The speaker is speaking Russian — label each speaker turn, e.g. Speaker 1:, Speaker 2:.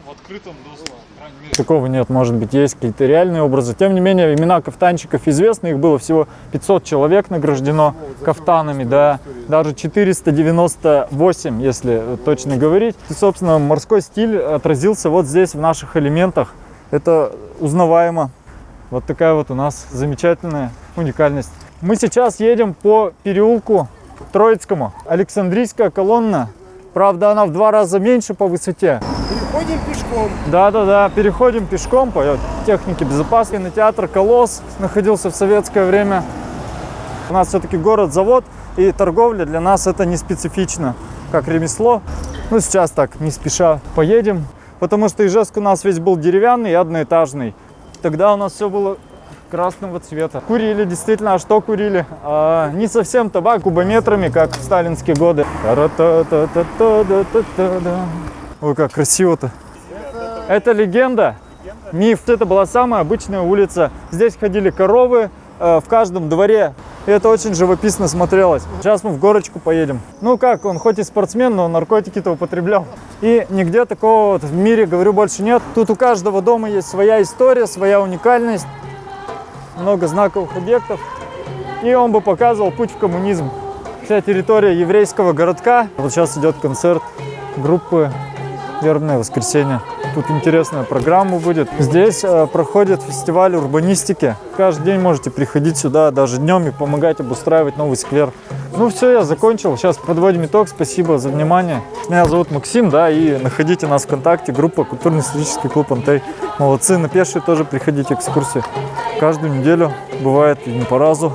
Speaker 1: в открытом доступе, по крайней мере.
Speaker 2: Такого нет, может быть, есть какие-то реальные образы. Тем не менее, имена кафтанщиков известны, их было всего 500 человек награждено кафтанами, да, даже 498, если точно говорить. И, собственно, морской стиль отразился вот здесь, в наших элементах. Это узнаваемо. Вот такая вот у нас замечательная уникальность. Мы сейчас едем по переулку Троицкому. Александрийская колонна. Правда, она в 2 раза меньше по высоте.
Speaker 3: Переходим пешком.
Speaker 2: Да, переходим пешком по технике безопасности. Кинотеатр «Колосс» находился в советское время. У нас все-таки город-завод, и торговля для нас это не специфично, как ремесло. Ну, сейчас так, не спеша поедем, потому что Ижевск у нас весь был деревянный и одноэтажный. Тогда у нас все было красного цвета. Курили, действительно, а что курили? Не совсем табак, кубометрами, как в сталинские годы. Ой, как красиво-то. Это легенда, миф. Это была самая обычная улица. Здесь ходили коровы в каждом дворе. И это очень живописно смотрелось. Сейчас мы в горочку поедем. Ну как, он хоть и спортсмен, но наркотики-то употреблял. И нигде такого вот в мире, говорю, больше нет. Тут у каждого дома есть своя история, своя уникальность. Много знаковых объектов. И он бы показывал путь в коммунизм. Вся территория еврейского городка. Вот сейчас идет концерт группы «Вербное воскресенье». Тут интересная программа будет. Здесь проходит фестиваль урбанистики. Каждый день можете приходить сюда, даже днем, и помогать обустраивать новый сквер. Ну все, я закончил. Сейчас подводим итог. Спасибо за внимание. Меня зовут Максим, да, и находите нас ВКонтакте, группа «Культурно-исторический клуб Антей». Молодцы, на пешие тоже приходите экскурсии. Каждую неделю, бывает и не по разу.